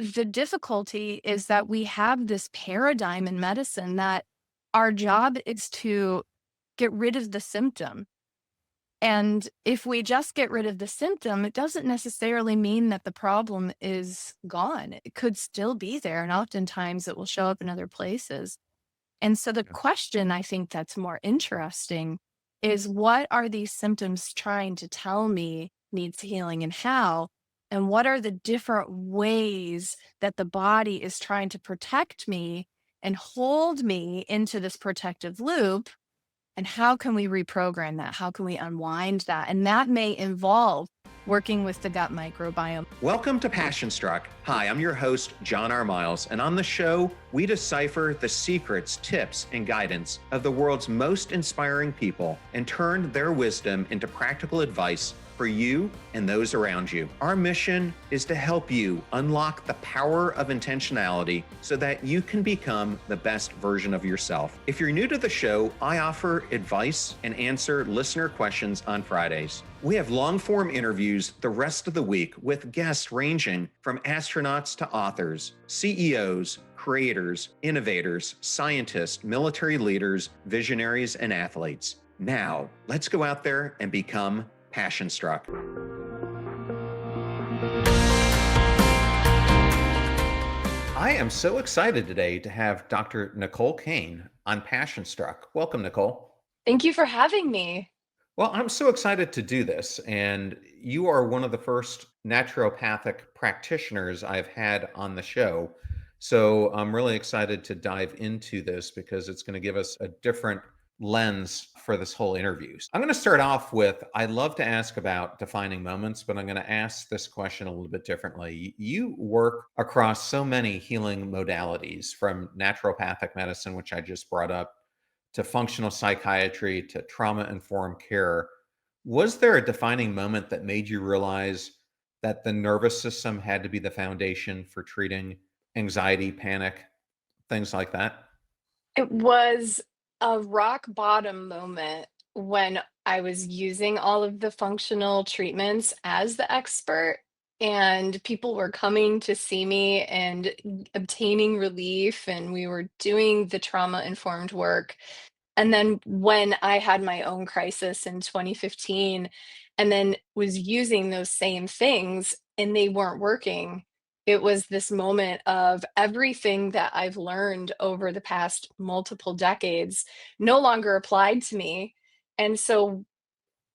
the difficulty is that we have this paradigm in medicine that our job is to get rid of the symptom. And if we just get rid of the symptom, it doesn't necessarily mean that the problem is gone. It could still be there. And oftentimes it will show up in other places. And so the Yeah. question I think that's more interesting is, what are these symptoms trying to tell me needs healing and how? And what are the different ways that the body is trying to protect me and hold me into this protective loop? And how can we reprogram that? How can we unwind that? And that may involve working with the gut microbiome. Welcome to Passion Struck. Hi, I'm your host, John R. Miles, and on the show, we decipher the secrets, tips, and guidance of the world's most inspiring people and turn their wisdom into practical advice for you and those around you. Our mission is to help you unlock the power of intentionality so that you can become the best version of yourself. If you're new to the show, I offer advice and answer listener questions on Fridays. We have long-form interviews the rest of the week with guests ranging from astronauts to authors, CEOs, creators, innovators, scientists, military leaders, visionaries, and athletes. Now, let's go out there and become Passion Struck. I am so excited today to have Dr. Nicole Cain on Passion Struck. Welcome, Nicole. Thank you for having me. Well, I'm so excited to do this, and you are one of the first naturopathic practitioners I've had on the show. So I'm really excited to dive into this because it's going to give us a different lens for this whole interview. I'm going to start off with, I love to ask about defining moments, but I'm going to ask this question a little bit differently. You work across so many healing modalities, from naturopathic medicine, which I just brought up, to functional psychiatry, to trauma-informed care. Was there a defining moment that made you realize that the nervous system had to be the foundation for treating anxiety, panic, things like that? It was a rock bottom moment when I was using all of the functional treatments as the expert, and people were coming to see me and obtaining relief, and we were doing the trauma informed work. And then when I had my own crisis in 2015 and then was using those same things and they weren't working, it was this moment of everything that I've learned over the past multiple decades no longer applied to me. And so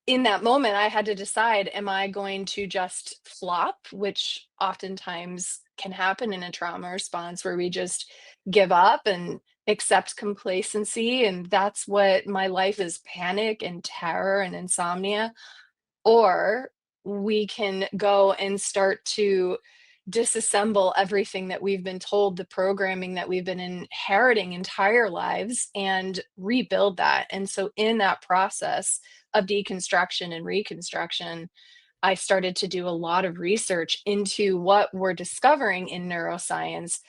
in that moment, I had to decide, am I going to just flop, which oftentimes can happen in a trauma response where we just give up and accept complacency. And that's what my life is, panic and terror and insomnia. Or we can go and start to disassemble everything that we've been told, the programming that we've been inheriting entire lives, and rebuild that. And so, in that process of deconstruction and reconstruction, I started to do a lot of research into what we're discovering in neuroscience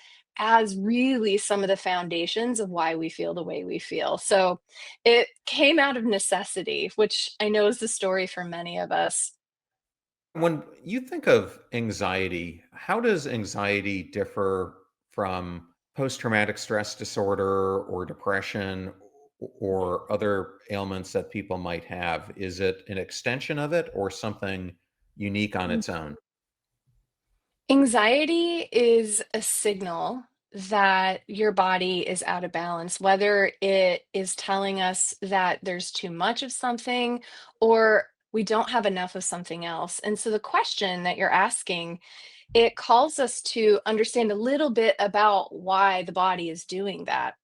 as really some of the foundations of why we feel the way we feel. So it came out of necessity, which I know is the story for many of us. When you think of anxiety, how does anxiety differ from post traumatic stress disorder or depression or other ailments that people might have? Is it an extension of it or something unique on its own? Anxiety is a signal that your body is out of balance, whether it is telling us that there's too much of something or we don't have enough of something else. And so the question that you're asking, it calls us to understand a little bit about why the body is doing that.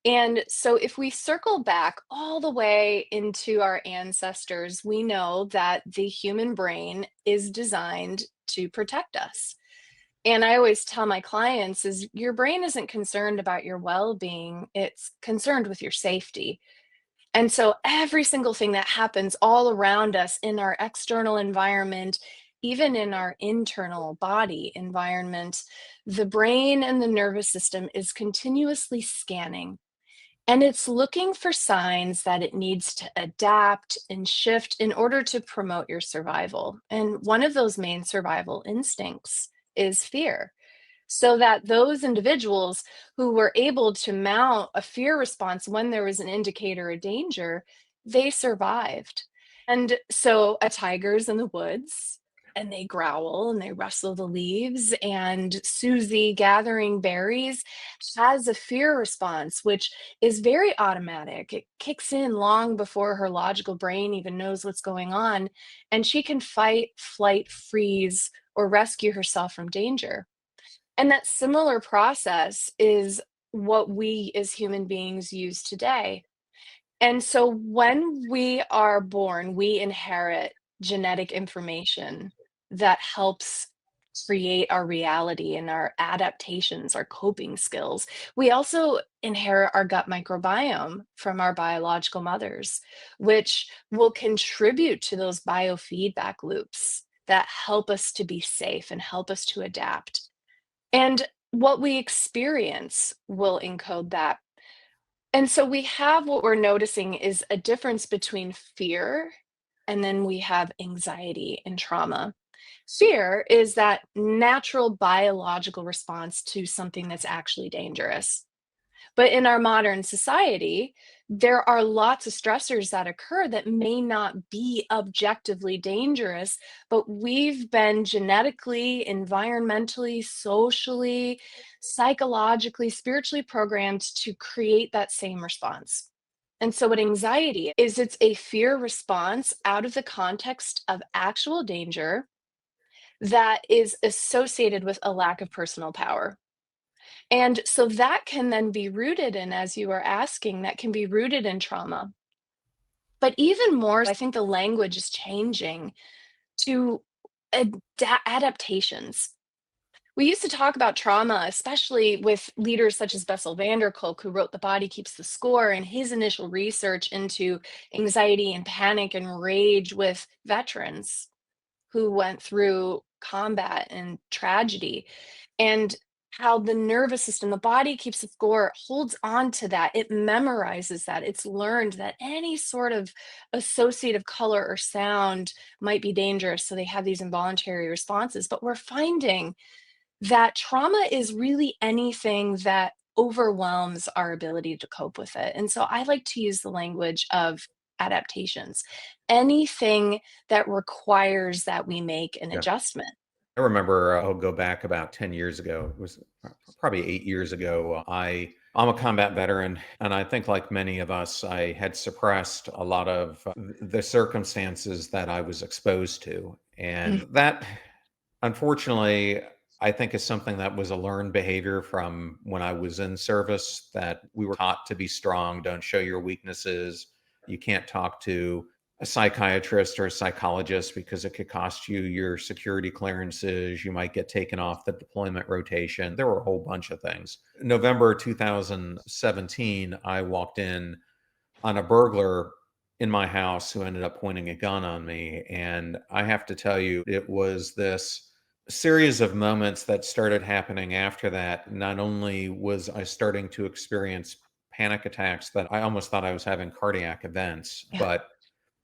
And so, if we circle back all the way into our ancestors, we know that the human brain is designed to protect us. And I always tell my clients is your brain isn't concerned about your well-being, it's concerned with your safety. And so every single thing that happens all around us in our external environment, even in our internal body environment, the brain and the nervous system is continuously scanning, and it's looking for signs that it needs to adapt and shift in order to promote your survival. And one of those main survival instincts is fear. so that those individuals who were able to mount a fear response when there was an indicator of danger, they survived. And so a tiger's in the woods and they growl and they rustle the leaves, and Susie gathering berries has a fear response, which is very automatic. It kicks in long before her logical brain even knows what's going on, and she can fight, flight, freeze, or rescue herself from danger. And that similar process is what we as human beings use today. And so when we are born, we inherit genetic information that helps create our reality and our adaptations, our coping skills. We also inherit our gut microbiome from our biological mothers, which will contribute to those biofeedback loops that help us to be safe and help us to adapt. And what we experience will encode that. And so we have, what we're noticing is a difference between fear and then we have anxiety and trauma. Fear is that natural biological response to something that's actually dangerous. But in our modern society, there are lots of stressors that occur that may not be objectively dangerous, but we've been genetically, environmentally, socially, psychologically, spiritually programmed to create that same response. And so, what anxiety is, it's a fear response out of the context of actual danger that is associated with a lack of personal power. And so that can then be rooted in, as you are asking, that can be rooted in trauma. But even more, I think the language is changing to adaptations. We used to talk about trauma, especially with leaders such as Bessel van der Kolk, who wrote The Body Keeps the Score, and his initial research into anxiety and panic and rage with veterans who went through combat and tragedy, and how the nervous system, the body keeps a score, holds on to that. It memorizes that. It's learned that any sort of associative color or sound might be dangerous. So they have these involuntary responses. But we're finding that trauma is really anything that overwhelms our ability to cope with it. And so I like to use the language of adaptations, anything that requires that we make an Yeah. adjustment. I remember, I'll go back about 10 years ago. It was probably 8 years ago. I'm a combat veteran, and I think like many of us, I had suppressed a lot of the circumstances that I was exposed to. Mm, And that, unfortunately, I think is something that was a learned behavior from when I was in service, that we were taught to be strong, don't show your weaknesses. You can't talk to a psychiatrist or a psychologist because it could cost you your security clearances. You might get taken off the deployment rotation. There were a whole bunch of things. November 2017, I walked in on a burglar in my house who ended up pointing a gun on me. And I have to tell you, it was this series of moments that started happening after that. Not only was I starting to experience panic attacks that I almost thought I was having cardiac events, yeah. but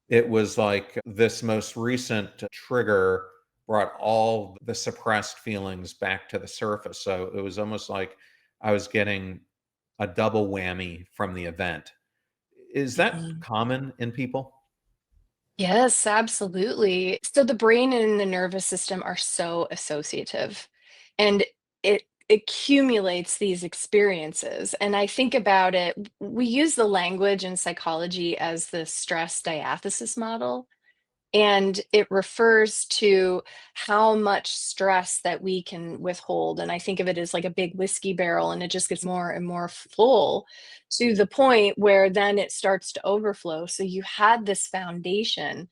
it was like this most recent trigger brought all the suppressed feelings back to the surface. So it was almost like I was getting a double whammy from the event. Is that Mhm. common in people? Yes, absolutely. So the brain and the nervous system are so associative, and it accumulates these experiences. And I think about it, we use the language in psychology as the stress diathesis model. And it refers to how much stress that we can withhold. And I think of it as like a big whiskey barrel, and it just gets more and more full to the point where then it starts to overflow. So you had this foundation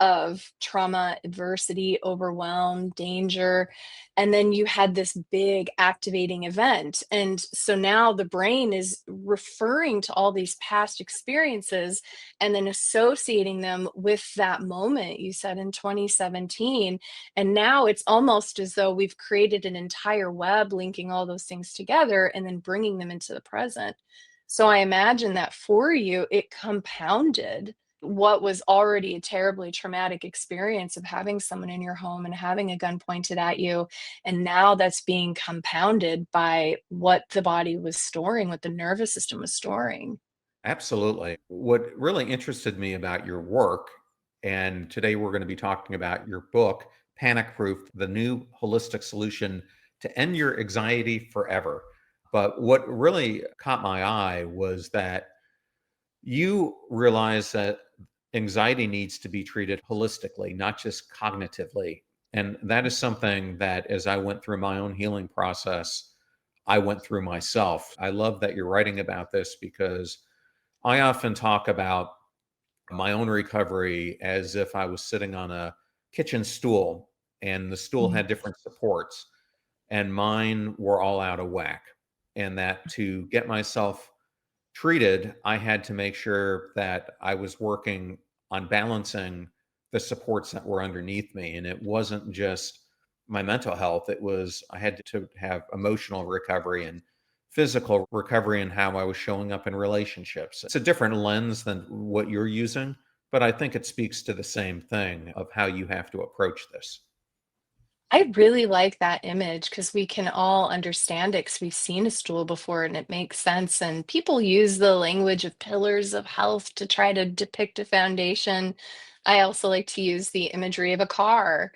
of trauma, adversity, overwhelm, danger. And then you had this big activating event. And so now the brain is referring to all these past experiences and then associating them with that moment you said in 2017. And now it's almost as though we've created an entire web linking all those things together and then bringing them into the present. So I imagine that for you, it compounded what was already a terribly traumatic experience of having someone in your home and having a gun pointed at you. And now that's being compounded by what the body was storing, what the nervous system was storing. Absolutely. What really interested me about your work, and today we're going to be talking about your book, Panic Proof, the new holistic solution to end your anxiety forever. But what really caught my eye was that you realize that anxiety needs to be treated holistically, not just cognitively. And that is something that, as I went through my own healing process, I went through myself. I love that you're writing about this because I often talk about my own recovery as if I was sitting on a kitchen stool and the stool Mhm. had different supports and mine were all out of whack. And that to get myself treated, I had to make sure that I was working on balancing the supports that were underneath me. And it wasn't just my mental health, it was, I had to have emotional recovery and physical recovery and how I was showing up in relationships. It's a different lens than what you're using, but I think it speaks to the same thing of how you have to approach this. I really like that image because we can all understand it because we've seen a stool before and it makes sense. And people use the language of pillars of health to try to depict a foundation. I also like to use the imagery of a car.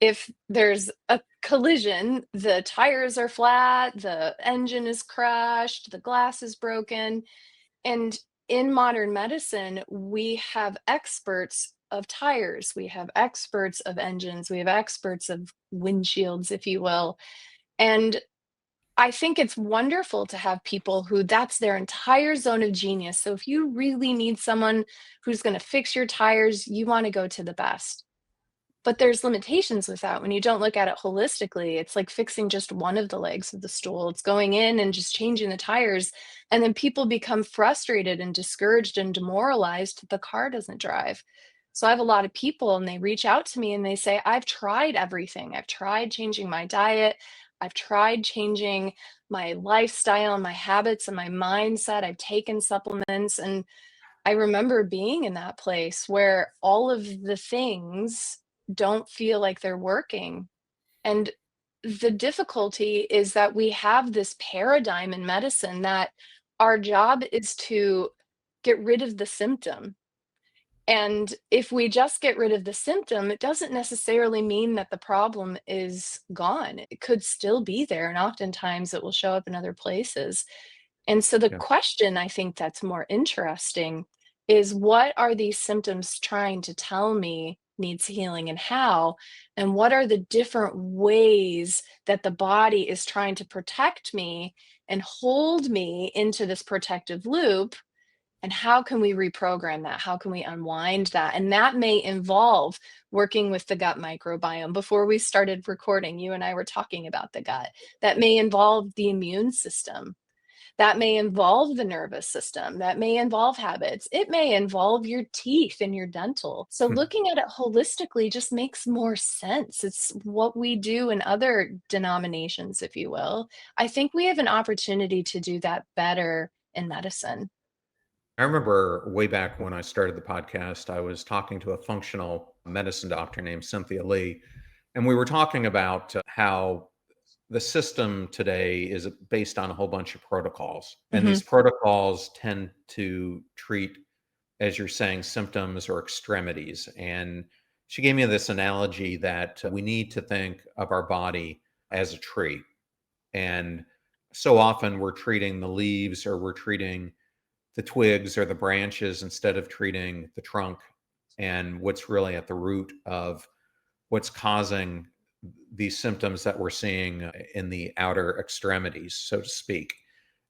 If there's a collision, the tires are flat, the engine is crushed, the glass is broken. And in modern medicine, we have experts of tires, we have experts of engines, we have experts of windshields, if you will. And I think it's wonderful to have people who that's their entire zone of genius. So if you really need someone who's going to fix your tires, you want to go to the best. But there's limitations with that when you don't look at it holistically. It's like fixing just one of the legs of the stool. It's going in and just changing the tires, and then people become frustrated and discouraged and demoralized that the car doesn't drive. So I have a lot of people and they reach out to me and they say, "I've tried everything. I've tried changing my diet. I've tried changing my lifestyle, my habits, and my mindset. I've taken supplements." And I remember being in that place where all of the things don't feel like they're working. And the difficulty is that we have this paradigm in medicine that our job is to get rid of the symptom. And if we just get rid of the symptom, it doesn't necessarily mean that the problem is gone. It could still be there, and oftentimes it will show up in other places. And so the Yeah. question I think that's more interesting is what are these symptoms trying to tell me needs healing and how? And what are the different ways that the body is trying to protect me and hold me into this protective loop? And how can we reprogram that? How can we unwind that? And that may involve working with the gut microbiome. Before we started recording, you and I were talking about the gut. That may involve the immune system, that may involve the nervous system, that may involve habits, it may involve your teeth and your dental. So looking at it holistically just makes more sense. It's what we do in other denominations, if you will. I think we have an opportunity to do that better in medicine. I remember way back when I started the podcast, I was talking to a functional medicine doctor named Cynthia Lee, and we were talking about how the system today is based on a whole bunch of protocols. And these Mhm. protocols tend to treat, as you're saying, symptoms or extremities. And she gave me this analogy that we need to think of our body as a tree. And so often we're treating the leaves or we're treating the twigs or the branches instead of treating the trunk and what's really at the root of what's causing these symptoms that we're seeing in the outer extremities, so to speak.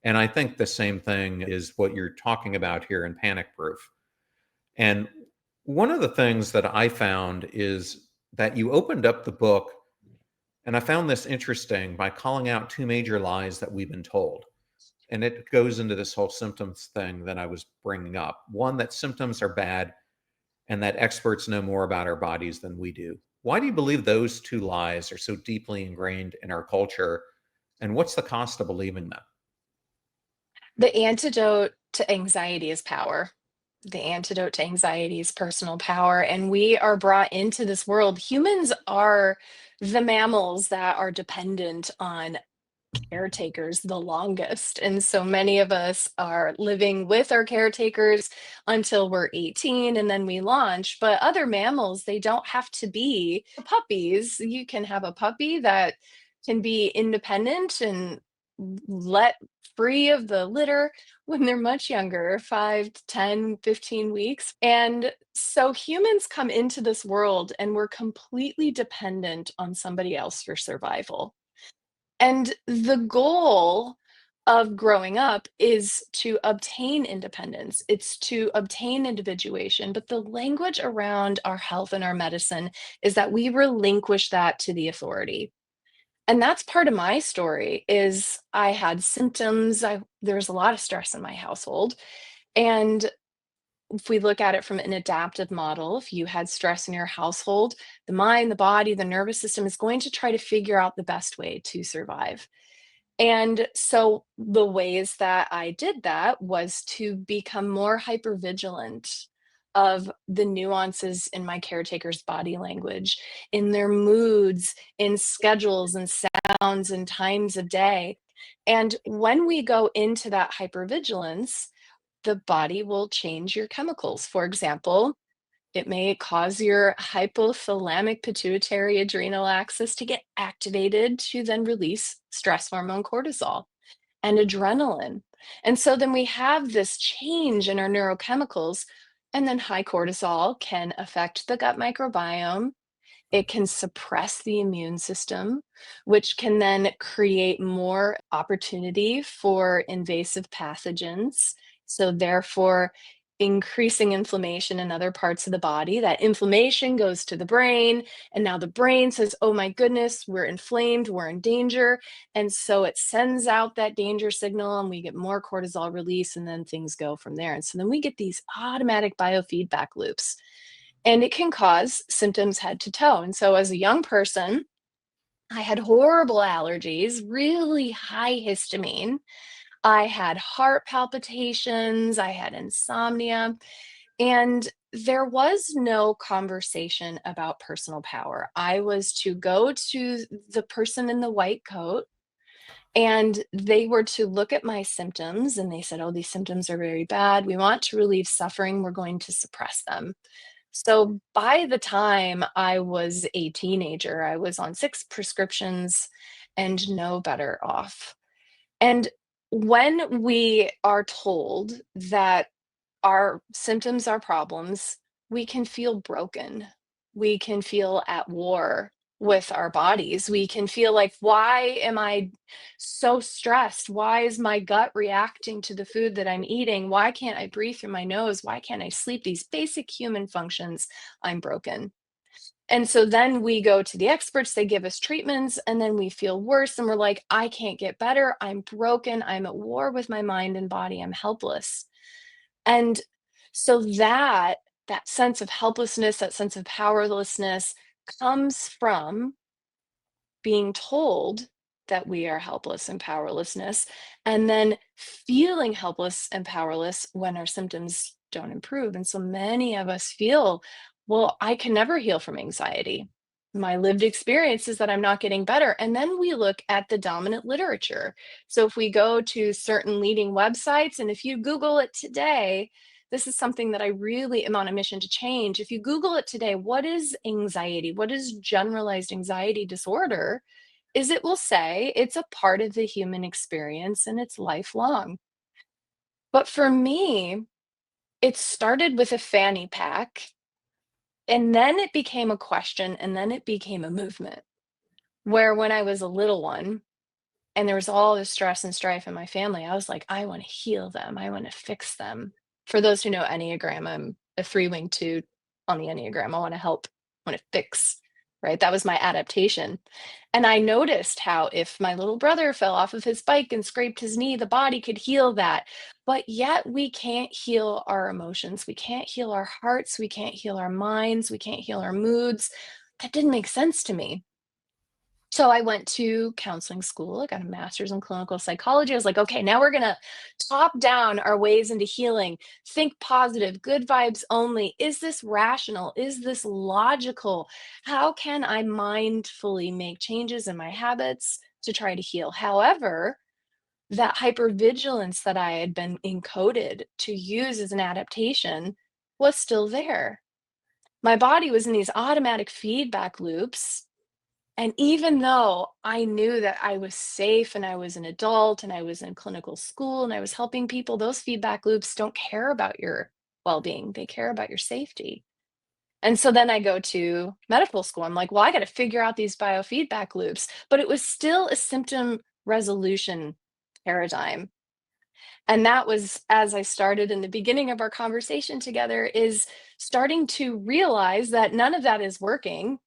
And I think the same thing is what you're talking about here in Panic Proof. And one of the things that I found is that you opened up the book, and I found this interesting by calling out two major lies that we've been told. And it goes into this whole symptoms thing that I was bringing up. One, that symptoms are bad and that experts know more about our bodies than we do. Why do you believe those two lies are so deeply ingrained in our culture? And what's the cost of believing them? The antidote to anxiety is power. The antidote to anxiety is personal power, and we are brought into this world. Humans are the mammals that are dependent on caretakers the longest. And so many of us are living with our caretakers until we're 18 and then we launch. But other mammals, they don't have to be puppies. You can have a puppy that can be independent and let free of the litter when they're much younger, 5 to 10, 15 weeks. And so humans come into this world and we're completely dependent on somebody else for survival. And the goal of growing up is to obtain independence. It's to obtain individuation. But the language around our health and our medicine is that we relinquish that to the authority. And that's part of my story is I had symptoms. There was a lot of stress in my household. And if we look at it from an adaptive model, if you had stress in your household, the mind, the body, the nervous system is going to try to figure out the best way to survive. And so the ways that I did that was to become more hypervigilant of the nuances in my caretaker's body language, in their moods, in schedules and sounds and times of day. And when we go into that hypervigilance, the body will change your chemicals. For example, it may cause your hypothalamic pituitary adrenal axis to get activated to then release stress hormone cortisol and adrenaline. And so then we have this change in our neurochemicals, and then high cortisol can affect the gut microbiome. It can suppress the immune system, which can then create more opportunity for invasive pathogens. So, therefore, increasing inflammation in other parts of the body. That inflammation goes to the brain, and now the brain says, oh my goodness, we're inflamed, we're in danger. And so it sends out that danger signal, and we get more cortisol release, and then things go from there. And so then we get these automatic biofeedback loops and it can cause symptoms head to toe. And so, as a young person, I had horrible allergies, really high histamine. I had heart palpitations, I had insomnia, and there was no conversation about personal power. I was to go to the person in the white coat, and they were to look at my symptoms, and they said, oh, these symptoms are very bad. We want to relieve suffering. We're going to suppress them. So by the time I was a teenager, I was on 6 prescriptions and no better off. And when we are told that our symptoms are problems, we can feel broken. We can feel at war with our bodies. We can feel like, why am I so stressed? Why is my gut reacting to the food that I'm eating? Why can't I breathe through my nose? Why can't I sleep? These basic human functions, I'm broken. And so then we go to the experts, they give us treatments, and then we feel worse. And we're like, I can't get better. I'm broken. I'm at war with my mind and body. I'm helpless. And so that sense of helplessness, that sense of powerlessness comes from being told that we are helpless and powerlessness, and then feeling helpless and powerless when our symptoms don't improve. And so many of us feel, well, I can never heal from anxiety. My lived experience is that I'm not getting better. And then we look at the dominant literature. So if we go to certain leading websites, and if you Google it today, this is something that I really am on a mission to change. If you Google it today, what is anxiety? What is generalized anxiety disorder? Is it will say it's a part of the human experience and it's lifelong. But for me, it started with a fanny pack and then it became a question and then it became a movement. Where when I was a little one, and there was all this stress and strife in my family, I was like, I want to heal them. I want to fix them. For those who know Enneagram, I'm a 3 wing 2 on the Enneagram. I want to help, I want to fix, right? That was my adaptation. And I noticed how if my little brother fell off of his bike and scraped his knee, the body could heal that. But yet we can't heal our emotions. We can't heal our hearts. We can't heal our minds. We can't heal our moods. That didn't make sense to me. So I went to counseling school. I got a master's in clinical psychology. I was like, okay, now we're going to top down our ways into healing. Think positive, good vibes only. Is this rational? Is this logical? How can I mindfully make changes in my habits to try to heal? However, that hypervigilance that I had been encoded to use as an adaptation was still there. My body was in these automatic feedback loops, and even though I knew that I was safe and I was an adult and I was in clinical school and I was helping people, those feedback loops don't care about your well being, they care about your safety. And so then I go to medical school. I'm like, well, I got to figure out these biofeedback loops. But it was still a symptom resolution paradigm. And that was as I started in the beginning of our conversation together, is starting to realize that none of that is working,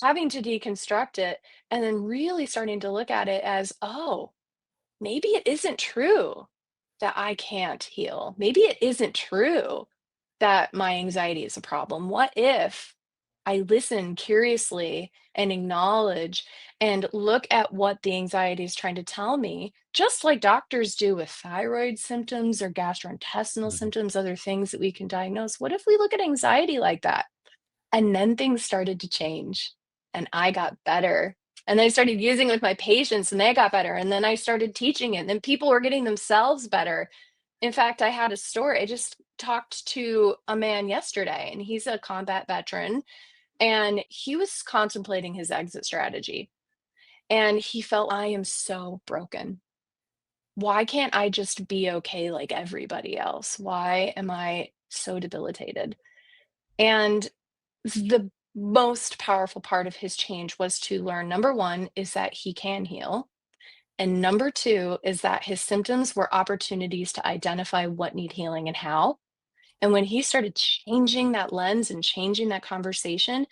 having to deconstruct it, and then really starting to look at it as, oh, maybe it isn't true that I can't heal. Maybe it isn't true that my anxiety is a problem. What if I listen curiously and acknowledge and look at what the anxiety is trying to tell me, just like doctors do with thyroid symptoms or gastrointestinal Mhm. symptoms, other things that we can diagnose? What if we look at anxiety like that? And then things started to change, and I got better. And then I started using it with my patients, and they got better. And then I started teaching it, and then people were getting themselves better. In fact, I had a story. I just talked to a man yesterday, and he's a combat veteran, and he was contemplating his exit strategy. And he felt, I am so broken. Why can't I just be okay like everybody else? Why am I so debilitated? And the most powerful part of his change was to learn, number 1 is that he can heal, and number 2 is that his symptoms were opportunities to identify what need healing and how. And when he started changing that lens and changing that conversation,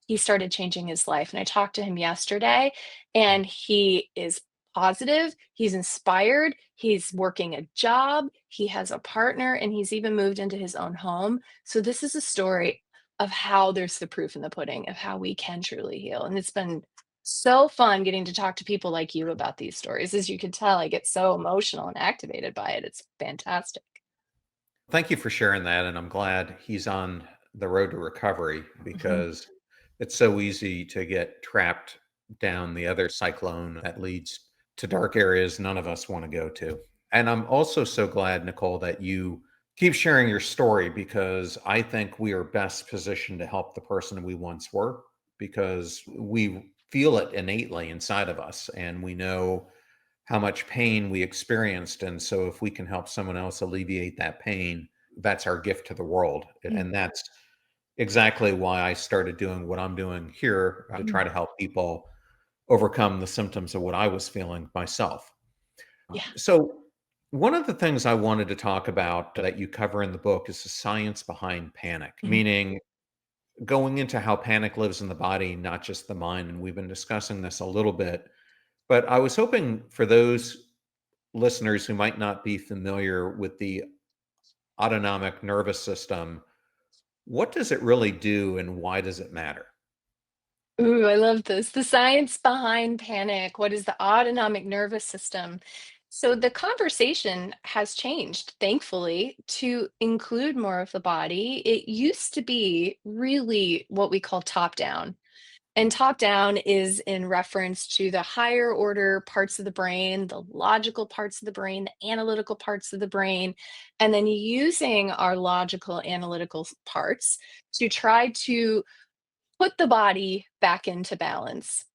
he started changing his life. And I talked to him yesterday, and he is positive, he's inspired, he's working a job, he has a partner, and he's even moved into his own home. So this is a story of how there's the proof in the pudding of how we can truly heal. And it's been so fun getting to talk to people like you about these stories. As you can tell, I get so emotional and activated by it. It's fantastic. Thank you for sharing that, and I'm glad he's on the road to recovery Mhm. because it's so easy to get trapped down the other cyclone that leads to dark areas none of us want to go to. And I'm also so glad, Nicole, that you keep sharing your story because I think we are best positioned to help the person we once were because we feel it innately inside of us and we know how much pain we experienced. And so, if we can help someone else alleviate that pain, that's our gift to the world. Mm, And that's exactly why I started doing what I'm doing here to mm. try to help people overcome the symptoms of what I was feeling myself. Yeah. So, one of the things I wanted to talk about that you cover in the book is the science behind panic, Mhm. meaning going into how panic lives in the body, not just the mind. And we've been discussing this a little bit, but I was hoping for those listeners who might not be familiar with the autonomic nervous system, what does it really do and why does it matter? Ooh, I love this. The science behind panic. What is the autonomic nervous system? So the conversation has changed, thankfully, to include more of the body. It used to be really what we call top down. And top down is in reference to the higher order parts of the brain, the logical parts of the brain, the analytical parts of the brain, and then using our logical analytical parts to try to put the body back into balance.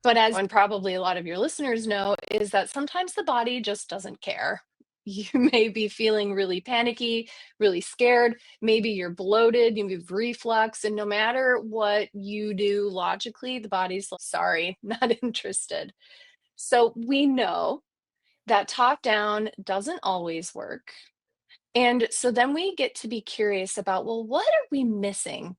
But as and probably a lot of your listeners know, is that sometimes the body just doesn't care. You may be feeling really panicky, really scared. Maybe you're bloated, you have reflux, and no matter what you do logically, the body's like, sorry, not interested. So we know that top down doesn't always work. And so then we get to be curious about, well, what are we missing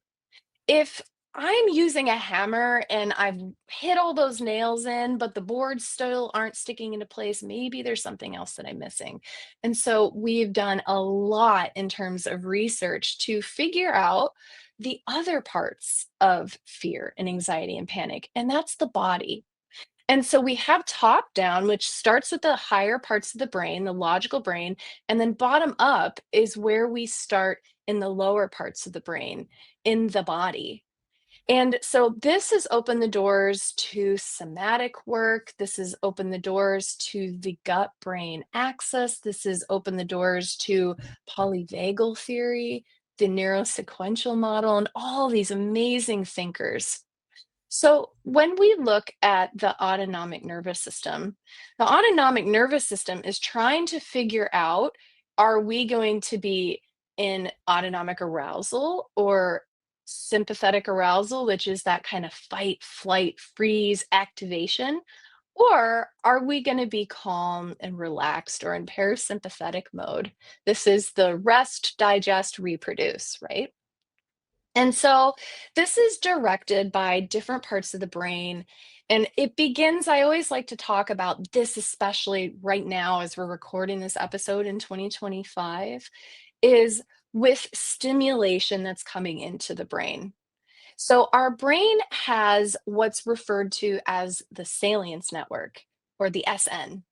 if I'm using a hammer and I've hit all those nails in, but the boards still aren't sticking into place, maybe there's something else that I'm missing. And so we've done a lot in terms of research to figure out the other parts of fear and anxiety and panic, and that's the body. And so we have top down, which starts with the higher parts of the brain, the logical brain, and then bottom up is where we start in the lower parts of the brain, in the body. And so this has opened the doors to somatic work. This has opened the doors to the gut brain axis. This has opened the doors to polyvagal theory, the neurosequential model, and all these amazing thinkers. So, when we look at the autonomic nervous system, the autonomic nervous system is trying to figure out, are we going to be in autonomic arousal or sympathetic arousal, which is that kind of fight, flight, freeze activation? Or are we going to be calm and relaxed or in parasympathetic mode? This is the rest, digest, reproduce, right? And so this is directed by different parts of the brain. And it begins, I always like to talk about this, especially right now as we're recording this episode in 2025, is with stimulation that's coming into the brain. So our brain has what's referred to as the salience network or the SN.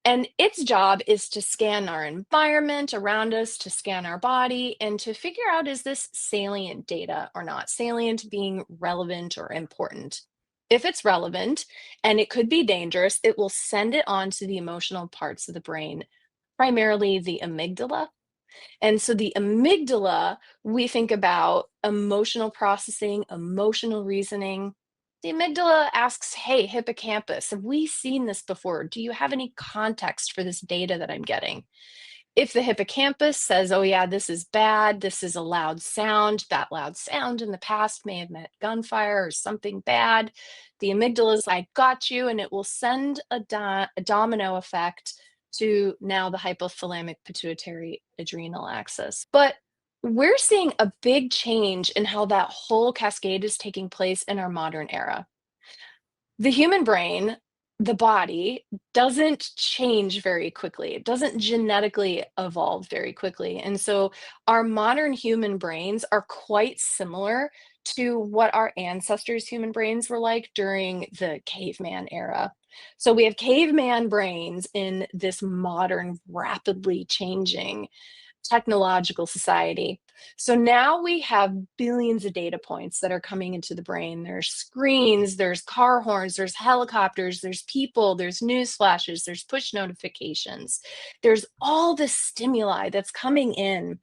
And its job is to scan our environment around us, to scan our body, and to figure out, is this salient data or not? Salient being relevant or important. If it's relevant and it could be dangerous, it will send it on to the emotional parts of the brain, primarily the amygdala. And so the amygdala, we think about emotional processing, emotional reasoning. The amygdala asks, hey, hippocampus, have we seen this before? Do you have any context for this data that I'm getting? If the hippocampus says, oh, yeah, this is bad, this is a loud sound, that loud sound in the past may have meant gunfire or something bad, the amygdala is, I got you, and it will send a domino effect to now the hypothalamic pituitary adrenal axis. But we're seeing a big change in how that whole cascade is taking place in our modern era. The human brain, the body, doesn't change very quickly. It doesn't genetically evolve very quickly. And so our modern human brains are quite similar to what our ancestors' human brains were like during the caveman era. So we have caveman brains in this modern, rapidly changing technological society. So now we have billions of data points that are coming into the brain. There's screens, there's car horns, there's helicopters, there's people, there's news flashes, there's push notifications. There's all this stimuli that's coming in.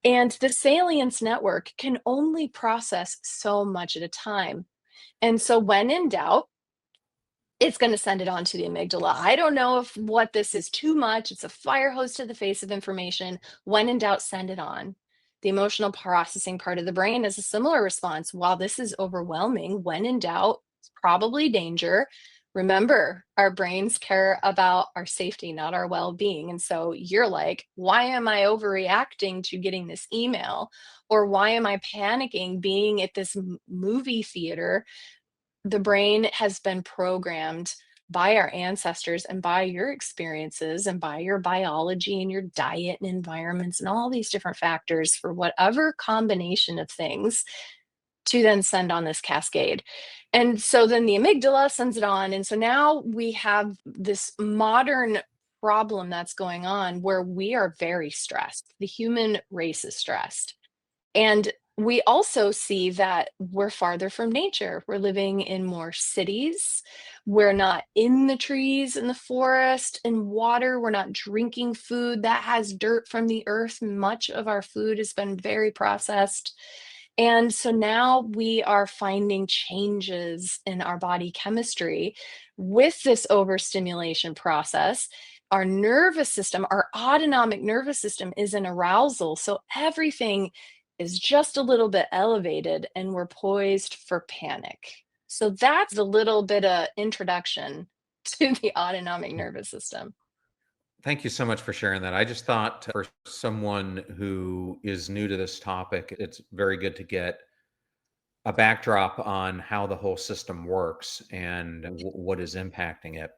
And the salience network can only process so much at a time. And so when in doubt, it's going to send it on to the amygdala. I don't know if what this is too much. It's a fire hose to the face of information. When in doubt, send it on. The emotional processing part of the brain is a similar response. While this is overwhelming, when in doubt, it's probably danger. Remember, our brains care about our safety, not our well being. And so you're like, why am I overreacting to getting this email? Or why am I panicking being at this movie theater? The brain has been programmed by our ancestors and by your experiences and by your biology and your diet and environments and all these different factors for whatever combination of things to then send on this cascade. And so then the amygdala sends it on. And so now we have this modern problem that's going on where we are very stressed. The human race is stressed. And we also see that we're farther from nature. We're living in more cities. We're not in the trees, in the forest, in water. We're not drinking food that has dirt from the earth. Much of our food has been very processed. And so now we are finding changes in our body chemistry with this overstimulation process. Our nervous system, our autonomic nervous system is in arousal. So everything is just a little bit elevated and we're poised for panic. So that's a little bit of introduction to the autonomic nervous system. Thank you so much for sharing that. I just thought for someone who is new to this topic, it's very good to get a backdrop on how the whole system works and what is impacting it,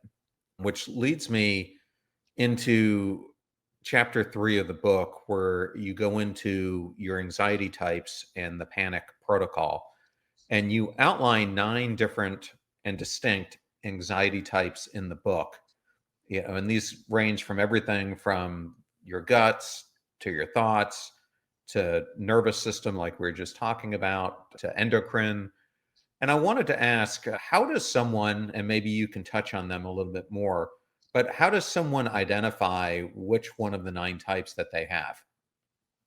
which leads me into chapter 3 of the book where you go into your anxiety types and the panic protocol. And you outline 9 different and distinct anxiety types in the book. And these range from everything from your guts to your thoughts to nervous system, like we were just talking about, to endocrine. And I wanted to ask, how does someone, and maybe you can touch on them a little bit more, but how does someone identify which one of the 9 types that they have?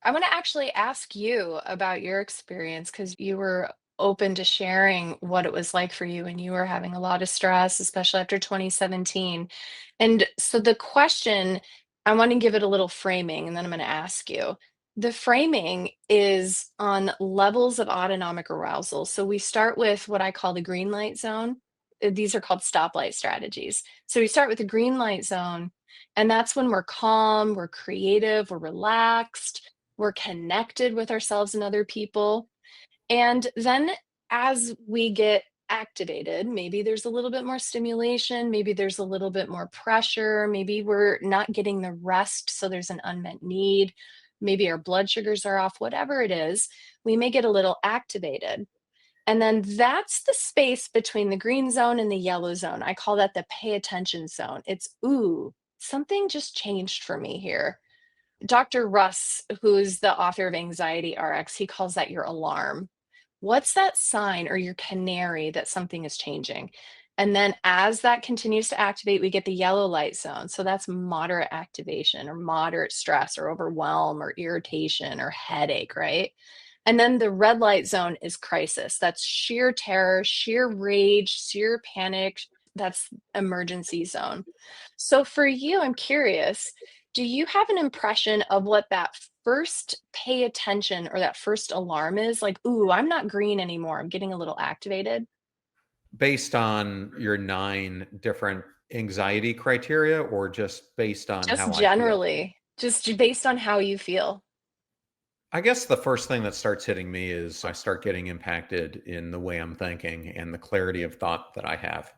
I want to actually ask you about your experience because you were open to sharing what it was like for you and you were having a lot of stress, especially after 2017. And so the question, I want to give it a little framing and then I'm going to ask you. The framing is on levels of autonomic arousal. So we start with what I call the green light zone. These are called stoplight strategies. So we start with the green light zone, and that's when we're calm, we're creative, we're relaxed, we're connected with ourselves and other people. And then as we get activated, maybe there's a little bit more stimulation, maybe there's a little bit more pressure, maybe we're not getting the rest, so there's an unmet need, maybe our blood sugars are off, whatever it is, we may get a little activated. And then that's the space between the green zone and the yellow zone. I call that the pay attention zone. It's, ooh, something just changed for me here. Dr. Russ, who's the author of Anxiety RX, he calls that your alarm. What's that sign or your canary that something is changing? And then as that continues to activate, we get the yellow light zone. So that's moderate activation or moderate stress or overwhelm or irritation or headache, right? And then the red light zone is crisis. That's sheer terror, sheer rage, sheer panic. That's emergency zone. So for you, I'm curious, do you have an impression of what that first pay attention or that first alarm is? Like, ooh, I'm not green anymore. I'm getting a little activated. Based on your 9 different anxiety criteria or just based on Just how I feel? generally, just based on how you feel. I guess the first thing that starts hitting me is I start getting impacted in the way I'm thinking and the clarity of thought that I have,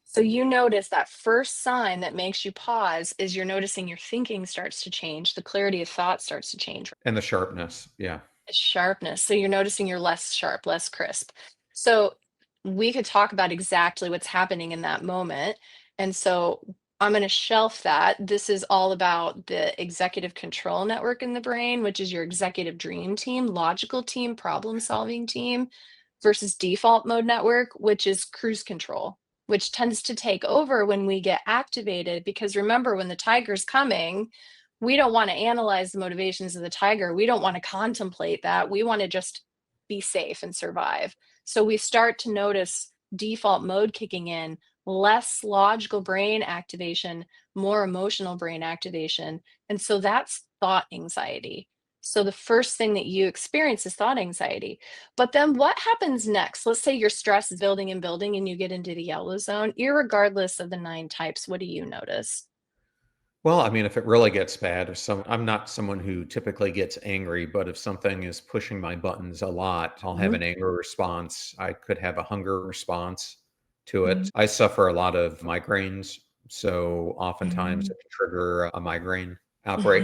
So you notice that first sign that makes you pause is you're noticing your thinking starts to change, the clarity of thought starts to change. and the sharpness. Yeah. Sharpness. So you're noticing you're less sharp, less crisp. So we could talk about exactly what's happening in that moment. And so I'm going to shelf that. This is all about the executive control network in the brain, which is your executive dream team, logical team, problem solving team, versus default mode network, which is cruise control, which tends to take over when we get activated. Because remember, when the tiger's coming, we don't want to analyze the motivations of the tiger. We don't want to contemplate that. We want to just be safe and survive. So we start to notice default mode kicking in, less logical brain activation, more emotional brain activation. And so that's thought anxiety. So the first thing that you experience is thought anxiety. But then what happens next? Let's say your stress is building and building and you get into the yellow zone, irregardless of the 9 types. What do you notice? Well, I mean, if it really gets bad, if I'm not someone who typically gets angry, but if something is pushing my buttons a lot, I'll have Mhm. an anger response. I could have a hunger response to it. Mhm. I suffer a lot of migraines, so oftentimes Mhm. it can trigger a migraine outbreak.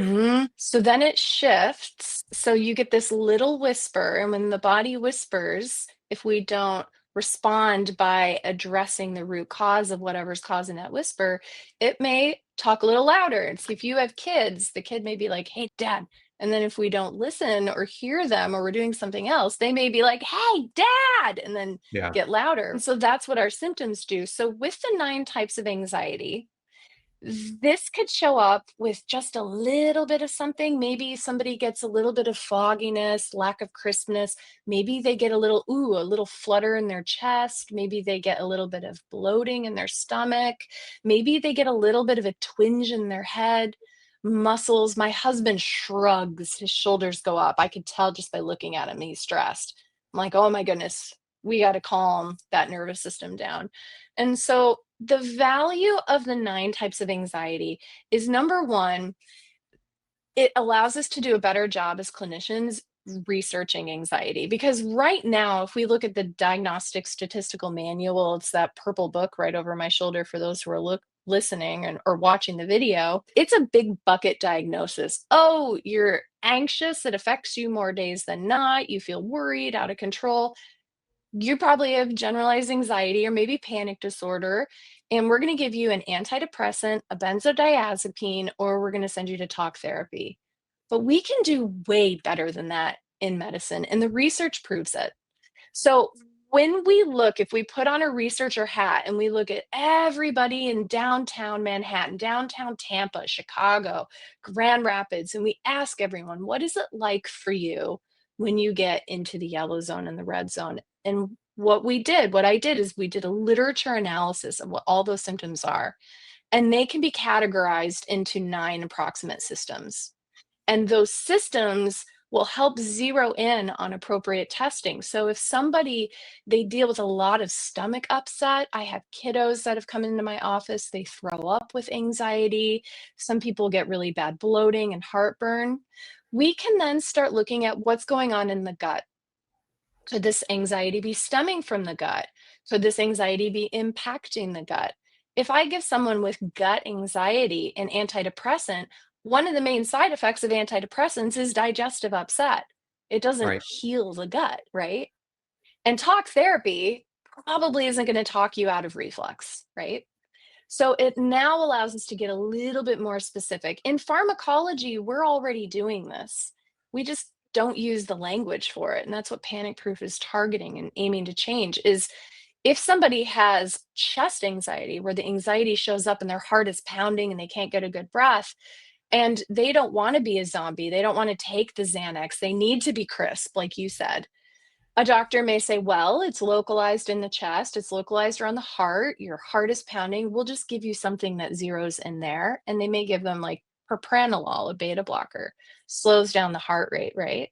So then it shifts. So you get this little whisper. And when the body whispers, if we don't respond by addressing the root cause of whatever's causing that whisper, it may talk a little louder. And so if you have kids, the kid may be like, hey, dad. And then if we don't listen or hear them or we're doing something else, they may be like, hey, dad, and then Yeah. get louder. And so that's what our symptoms do. So with the 9 types of anxiety, this could show up with just a little bit of something. Maybe somebody gets a little bit of fogginess, lack of crispness. Maybe they get a little, ooh, a little flutter in their chest. Maybe they get a little bit of bloating in their stomach. Maybe they get a little bit of a twinge in their head. Muscles. My husband shrugs, his shoulders go up. I could tell just by looking at him, he's stressed. I'm like, oh my goodness, we got to calm that nervous system down. And so the value of the 9 types of anxiety is number one, it allows us to do a better job as clinicians researching anxiety. Because right now, if we look at the Diagnostic Statistical Manual, it's that purple book right over my shoulder for those who are listening or watching the video, it's a big bucket diagnosis. Oh, you're anxious. It affects you more days than not. You feel worried, out of control. You probably have generalized anxiety or maybe panic disorder. And we're going to give you an antidepressant, a benzodiazepine, or we're going to send you to talk therapy. But we can do way better than that in medicine. And the research proves it. So when we look, if we put on a researcher hat and we look at everybody in downtown Manhattan, downtown Tampa, Chicago, Grand Rapids, and we ask everyone, what is it like for you when you get into the yellow zone and the red zone? And what I did is we did a literature analysis of what all those symptoms are, and they can be categorized into 9 approximate systems. And those systems will help zero in on appropriate testing. So if somebody, they deal with a lot of stomach upset, I have kiddos that have come into my office, they throw up with anxiety. Some people get really bad bloating and heartburn. We can then start looking at what's going on in the gut. Could this anxiety be stemming from the gut? Could this anxiety be impacting the gut? If I give someone with gut anxiety an antidepressant, one of the main side effects of antidepressants is digestive upset. It doesn't Right. heal the gut, right? And talk therapy probably isn't going to talk you out of reflux, right? So it now allows us to get a little bit more specific. In pharmacology, we're already doing this. We just don't use the language for it. And that's what Panic Proof is targeting and aiming to change is if somebody has chest anxiety where the anxiety shows up and their heart is pounding and they can't get a good breath and they don't want to be a zombie, they don't want to take the Xanax, they need to be crisp, like you said. A doctor may say, well, it's localized in the chest, it's localized around the heart, your heart is pounding. We'll just give you something that zeroes in there. And they may give them like propranolol, a beta blocker, slows down the heart rate, right?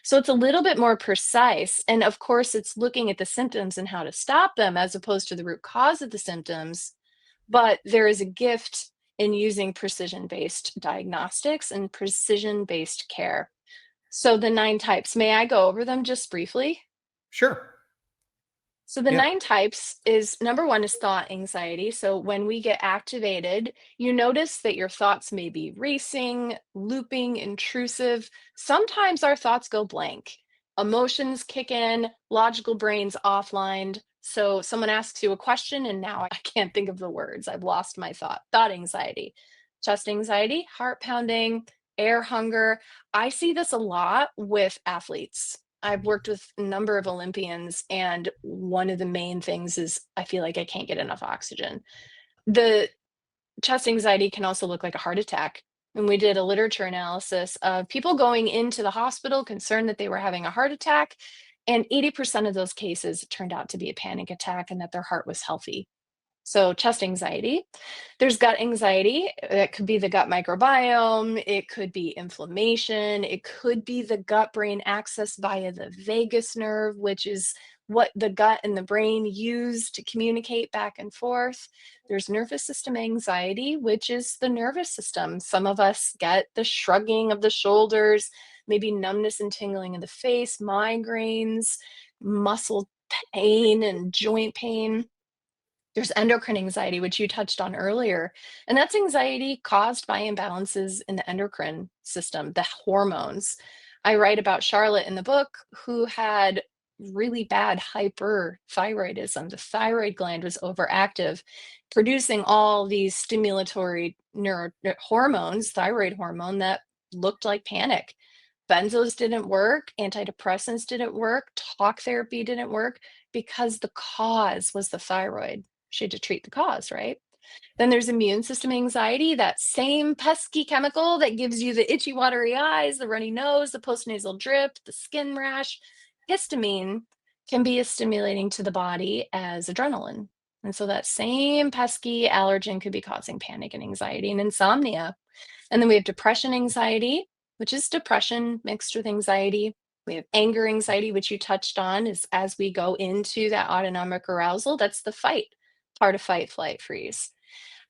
So it's a little bit more precise. And of course, it's looking at the symptoms and how to stop them as opposed to the root cause of the symptoms. But there is a gift in using precision based diagnostics and precision based care. So the 9 types, may I go over them just briefly? Sure. So the Yeah. 9 types is number one is thought anxiety. So when we get activated, you notice that your thoughts may be racing, looping, intrusive. Sometimes our thoughts go blank. Emotions kick in, logical brains offline. So someone asks you a question and now I can't think of the words. I've lost my thought. Thought anxiety, chest anxiety, heart pounding, air hunger. I see this a lot with athletes. I've worked with a number of Olympians, and one of the main things is I feel like I can't get enough oxygen. The chest anxiety can also look like a heart attack. And we did a literature analysis of people going into the hospital concerned that they were having a heart attack. And 80% of those cases it turned out to be a panic attack and that their heart was healthy. So chest anxiety. There's gut anxiety. That could be the gut microbiome. It could be inflammation. It could be the gut brain axis via the vagus nerve, which is what the gut and the brain use to communicate back and forth. There's nervous system anxiety, which is the nervous system. Some of us get the shrugging of the shoulders, maybe numbness and tingling in the face, migraines, muscle pain, and joint pain. There's endocrine anxiety, which you touched on earlier, and that's anxiety caused by imbalances in the endocrine system, the hormones. I write about Charlotte in the book who had really bad hyperthyroidism. The thyroid gland was overactive, producing all these stimulatory hormones, thyroid hormone that looked like panic. Benzos didn't work, antidepressants didn't work, talk therapy didn't work because the cause was the thyroid. She had to treat the cause, right? Then there's immune system anxiety, that same pesky chemical that gives you the itchy, watery eyes, the runny nose, the postnasal drip, the skin rash. Histamine can be as stimulating to the body as adrenaline. And so that same pesky allergen could be causing panic and anxiety and insomnia. And then we have depression anxiety, which is depression mixed with anxiety. We have anger anxiety, which you touched on, is as we go into that autonomic arousal, that's the fight part of fight, flight, freeze.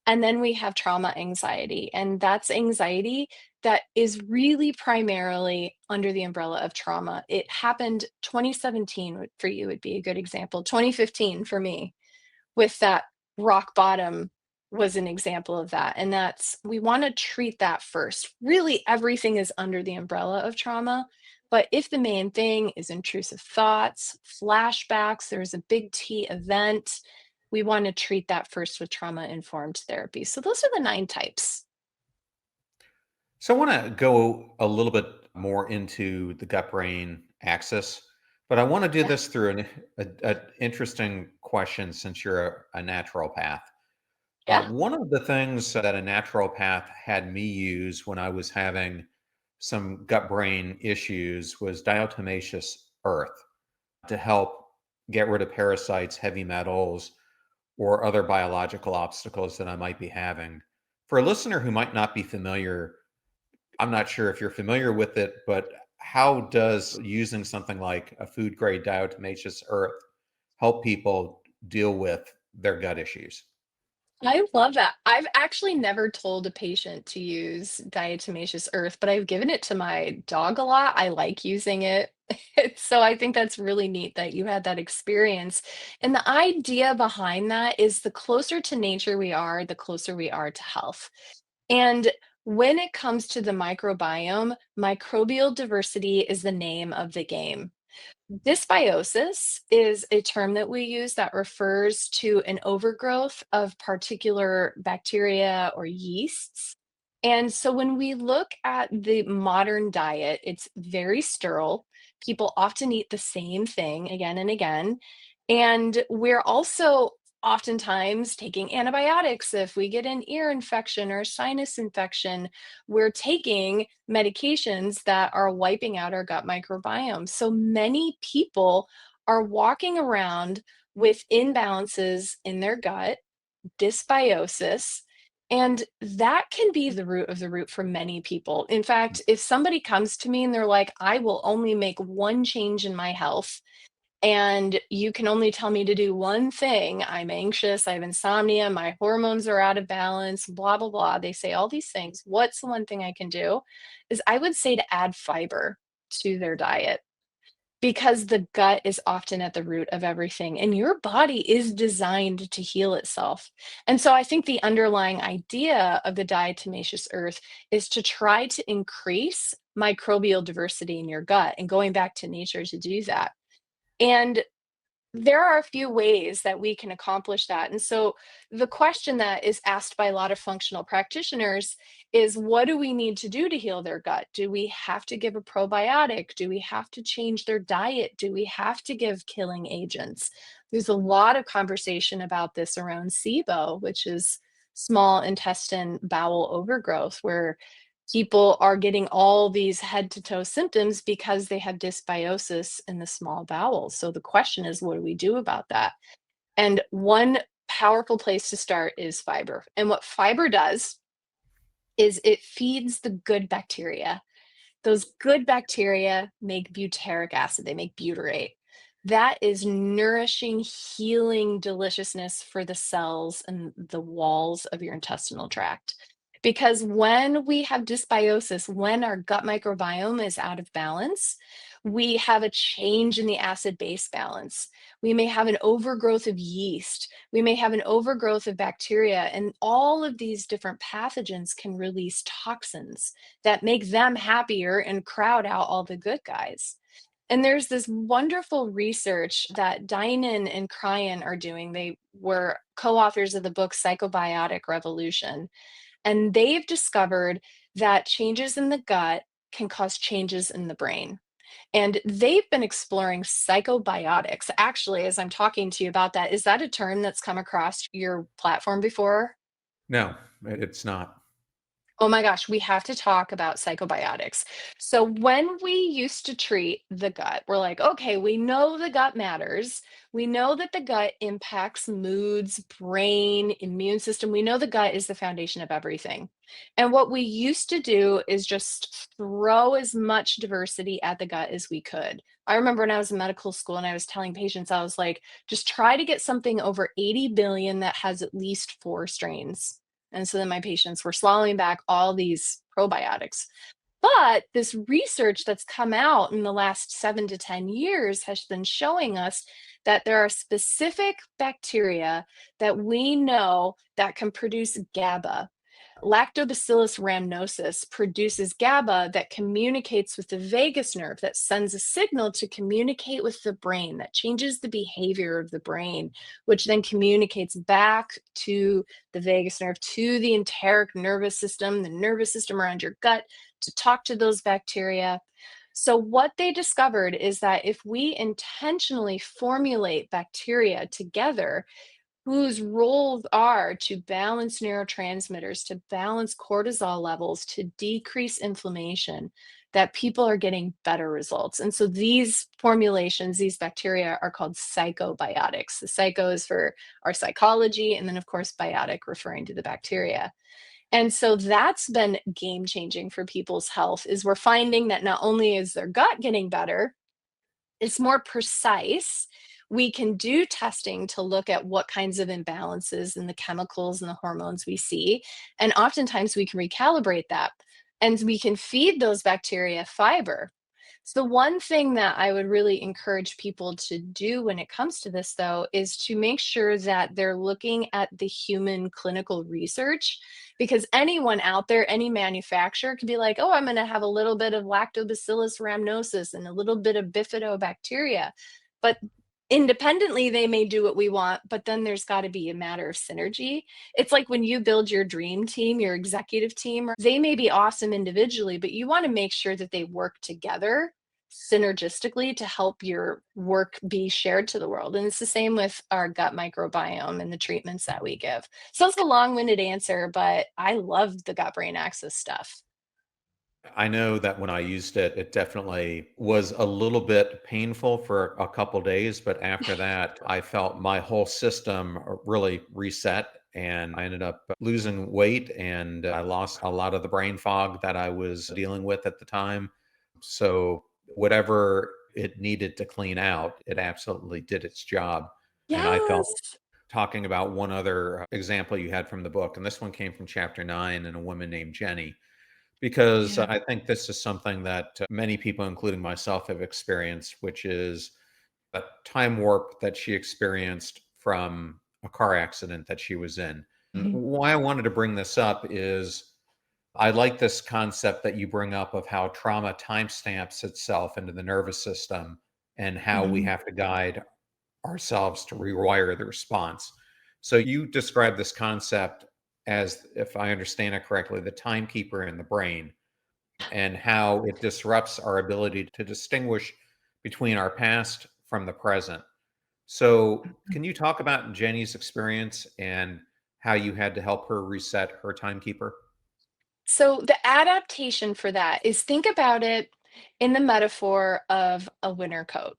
And then we have trauma anxiety, and that's anxiety that is really primarily under the umbrella of trauma. It happened 2017 for you would be a good example. 2015 for me with that rock bottom was an example of that. And that's, we want to treat that first. Really, everything is under the umbrella of trauma. But if the main thing is intrusive thoughts, flashbacks, there's a big T event, we want to treat that first with trauma informed therapy. So those are the 9 types. So I want to go a little bit more into the gut brain axis, but I want to do Yeah. this through an interesting question since you're a naturopath. Yeah. One of the things that a naturopath had me use when I was having some gut brain issues was diatomaceous earth to help get rid of parasites, heavy metals, or other biological obstacles that I might be having. For a listener who might not be familiar, I'm not sure if you're familiar with it, but how does using something like a food grade diatomaceous earth help people deal with their gut issues? I love that. I've actually never told a patient to use diatomaceous earth, but I've given it to my dog a lot. I like using it. So I think that's really neat that you had that experience. And the idea behind that is the closer to nature we are, the closer we are to health. And when it comes to the microbiome, microbial diversity is the name of the game. Dysbiosis is a term that we use that refers to an overgrowth of particular bacteria or yeasts. And so when we look at the modern diet, it's very sterile. People often eat the same thing again and again. And we're also oftentimes taking antibiotics if we get an ear infection or a sinus infection. We're taking medications that are wiping out our gut microbiome. So many people are walking around with imbalances in their gut, dysbiosis, and that can be the root of the root for many people. In fact, if somebody comes to me and they're like, I will only make one change in my health, and you can only tell me to do one thing. I'm anxious, I have insomnia, my hormones are out of balance, blah, blah, blah. They say all these things. What's the one thing I can do? Is I would say to add fiber to their diet because the gut is often at the root of everything and your body is designed to heal itself. And so I think the underlying idea of the diatomaceous earth is to try to increase microbial diversity in your gut and going back to nature to do that. And there are a few ways that we can accomplish that. And so the question that is asked by a lot of functional practitioners is what do we need to do to heal their gut? Do we have to give a probiotic? Do we have to change their diet? Do we have to give killing agents? There's a lot of conversation about this around SIBO, which is small intestine bowel overgrowth, where people are getting all these head to toe symptoms because they have dysbiosis in the small bowel. So the question is, what do we do about that? And one powerful place to start is fiber. And what fiber does is it feeds the good bacteria. Those good bacteria make butyric acid, they make butyrate. That is nourishing, healing deliciousness for the cells and the walls of your intestinal tract. Because when we have dysbiosis, when our gut microbiome is out of balance, we have a change in the acid base balance. We may have an overgrowth of yeast. We may have an overgrowth of bacteria. And all of these different pathogens can release toxins that make them happier and crowd out all the good guys. And there's this wonderful research that Dinan and Cryan are doing. They were co-authors of the book Psychobiotic Revolution. And they've discovered that changes in the gut can cause changes in the brain. And they've been exploring psychobiotics. Actually, as I'm talking to you about that, is that a term that's come across your platform before? No, it's not. Oh my gosh, we have to talk about psychobiotics. So, when we used to treat the gut, we're like, okay, we know the gut matters. We know that the gut impacts moods, brain, immune system. We know the gut is the foundation of everything. And what we used to do is just throw as much diversity at the gut as we could. I remember when I was in medical school and I was telling patients, I was like, just try to get something over 80 billion that has at least 4 strains. And so then my patients were swallowing back all these probiotics. But this research that's come out in the last 7 to 10 years has been showing us that there are specific bacteria that we know that can produce GABA. Lactobacillus rhamnosus produces GABA that communicates with the vagus nerve, that sends a signal to communicate with the brain, that changes the behavior of the brain, which then communicates back to the vagus nerve, to the enteric nervous system, the nervous system around your gut, to talk to those bacteria. So, what they discovered is that if we intentionally formulate bacteria together, whose roles are to balance neurotransmitters, to balance cortisol levels, to decrease inflammation, that people are getting better results. And so these formulations, these bacteria are called psychobiotics. The psycho is for our psychology, and then, of course, biotic referring to the bacteria. And so that's been game changing for people's health is we're finding that not only is their gut getting better, it's more precise. We can do testing to look at what kinds of imbalances in the chemicals and the hormones we see. And oftentimes we can recalibrate that and we can feed those bacteria fiber. So, the one thing that I would really encourage people to do when it comes to this, though, is to make sure that they're looking at the human clinical research because anyone out there, any manufacturer could be like, oh, I'm going to have a little bit of lactobacillus rhamnosus and a little bit of bifidobacteria. But independently, they may do what we want, but then there's got to be a matter of synergy. It's like when you build your dream team, your executive team, they may be awesome individually, but you want to make sure that they work together synergistically to help your work be shared to the world. And it's the same with our gut microbiome and the treatments that we give. So it's a long-winded answer, but I love the gut brain axis stuff. I know that when I used it, it definitely was a little bit painful for a couple days, but after that, I felt my whole system really reset and I ended up losing weight and I lost a lot of the brain fog that I was dealing with at the time. So, whatever it needed to clean out, it absolutely did its job. And I felt Yes. talking about one other example you had from the book, and this one came from chapter 9 and a woman named Jenny because Yeah. I think this is something that many people, including myself, have experienced, which is a time warp that she experienced from a car accident that she was in. And Mhm. why I wanted to bring this up is I like this concept that you bring up of how trauma timestamps itself into the nervous system and how we Mhm. have to guide ourselves to rewire the response. So you describe this concept as, if I understand it correctly, the timekeeper in the brain and how it disrupts our ability to distinguish between our past from the present. So, can you talk about Jenny's experience and how you had to help her reset her timekeeper? So the adaptation for that is think about it in the metaphor of a winter coat.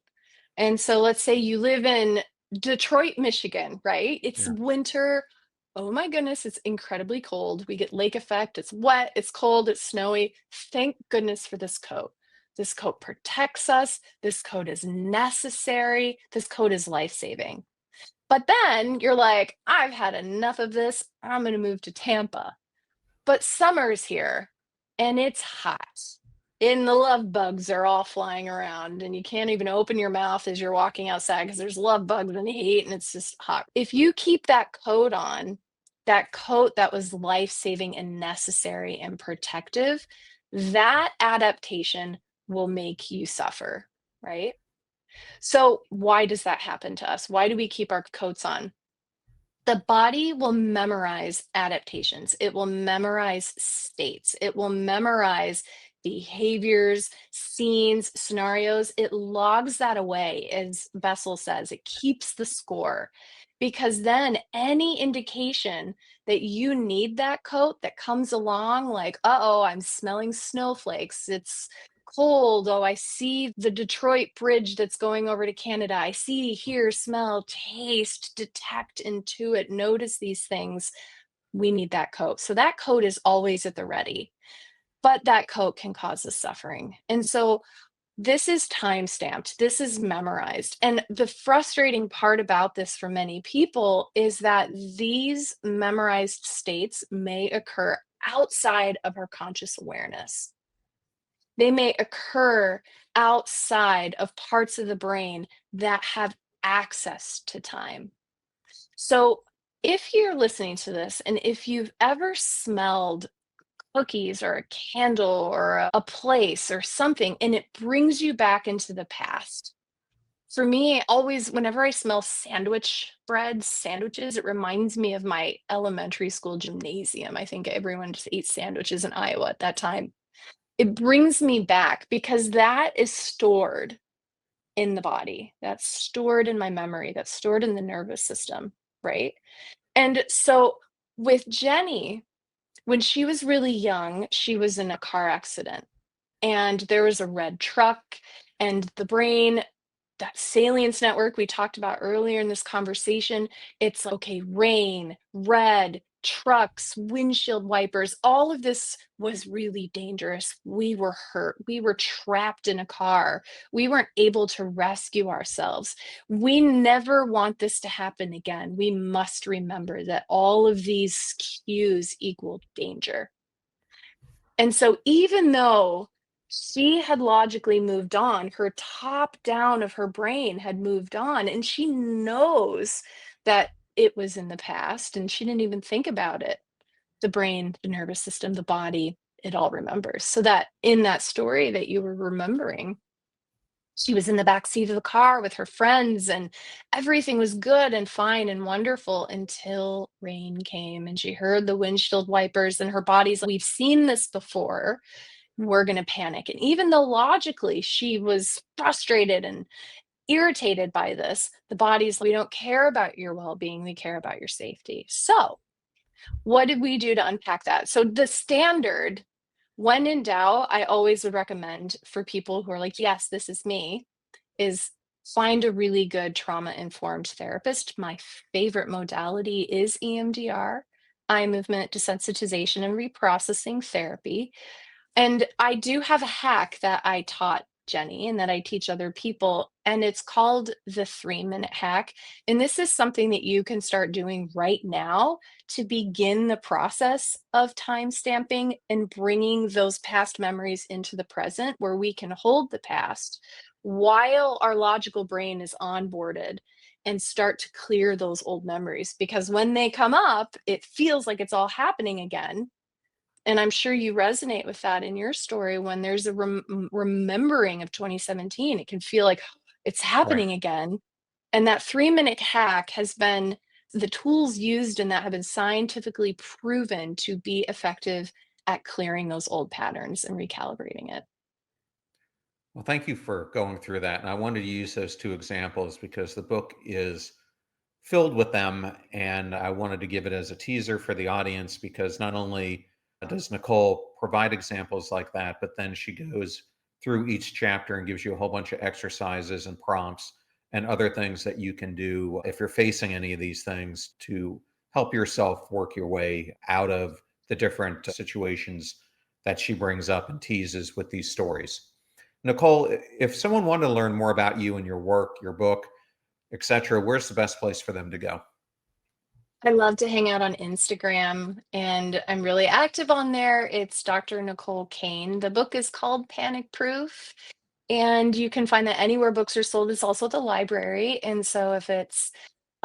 And so let's say you live in Detroit, Michigan, right? It's Yeah. winter. Oh my goodness, it's incredibly cold. We get lake effect. It's wet, it's cold, it's snowy. Thank goodness for this coat. This coat protects us. This coat is necessary. This coat is life saving. But then you're like, I've had enough of this. I'm going to move to Tampa. But summer's here and it's hot. And the love bugs are all flying around, and you can't even open your mouth as you're walking outside because there's love bugs and heat, and it's just hot. If you keep that coat on, that coat that was life saving and necessary and protective, that adaptation will make you suffer, right? So, why does that happen to us? Why do we keep our coats on? The body will memorize adaptations. It will memorize states. It will memorize behaviors, scenes, scenarios. It logs that away, as Bessel says. It keeps the score because then any indication that you need that coat that comes along, like, uh oh, I'm smelling snowflakes. It's cold. Oh, I see the Detroit bridge that's going over to Canada. I see, hear, smell, taste, detect, intuit, notice these things. We need that coat. So that coat is always at the ready, but that coat can cause us suffering. And so this is time stamped, this is memorized. And the frustrating part about this for many people is that these memorized states may occur outside of our conscious awareness. They may occur outside of parts of the brain that have access to time. So, if you're listening to this and if you've ever smelled cookies or a candle or a place or something, and it brings you back into the past. For me, always, whenever I smell sandwich breads, sandwiches, it reminds me of my elementary school gymnasium. I think everyone just ate sandwiches in Iowa at that time. It brings me back because that is stored in the body. That's stored in my memory. That's stored in the nervous system, right? And so with Jenny, when she was really young, she was in a car accident, and there was a red truck, and the brain, that salience network we talked about earlier in this conversation, it's like, okay, rain, red, trucks, windshield wipers, all of this was really dangerous. We were hurt. We were trapped in a car. We weren't able to rescue ourselves. We never want this to happen again. We must remember that all of these cues equal danger. And so even though she had logically moved on, her top down of her brain had moved on, and she knows that it was in the past and she didn't even think about it. The brain, the nervous system, the body, it all remembers. So that in that story that you were remembering, she was in the back seat of the car with her friends and everything was good and fine and wonderful until rain came and she heard the windshield wipers and her body's like, we've seen this before, we're going to panic. And even though logically she was frustrated and irritated by this, the body's, we don't care about your well-being, we care about your safety. So what did we do to unpack that? So the standard, when in doubt, I always would recommend for people who are like, yes, this is me, is find a really good trauma-informed therapist. My favorite modality is EMDR, eye movement desensitization and reprocessing therapy. And I do have a hack that I taught Jenny and that I teach other people, and it's called the 3-minute hack. And this is something that you can start doing right now to begin the process of time stamping and bringing those past memories into the present, where we can hold the past while our logical brain is onboarded and start to clear those old memories. Because when they come up, it feels like it's all happening again, and I'm sure you resonate with that in your story. When there's a remembering of 2017, it can feel like it's Right. happening again. And that 3-minute hack has been, the tools used in that have been scientifically proven to be effective at clearing those old patterns and recalibrating it. Well, thank you for going through that. And I wanted to use those two examples because the book is filled with them. And I wanted to give it as a teaser for the audience because not only does Nicole provide examples like that, but then she goes through each chapter and gives you a whole bunch of exercises and prompts and other things that you can do if you're facing any of these things to help yourself work your way out of the different situations that she brings up and teases with these stories. Nicole, if someone wanted to learn more about you and your work, your book, etc., where's the best place for them to go? I love to hang out on Instagram and I'm really active on there. It's Dr. Nicole Cain. The book is called Panic Proof, and you can find that anywhere books are sold. It's also at the library. And so if it's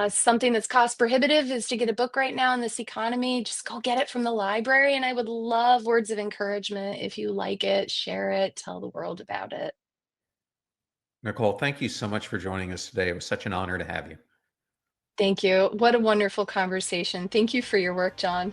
something that's cost prohibitive is to get a book right now in this economy, just go get it from the library. And I would love words of encouragement. If you like it, share it, tell the world about it. Nicole, thank you so much for joining us today. It was such an honor to have you. Thank you. What a wonderful conversation. Thank you for your work, John.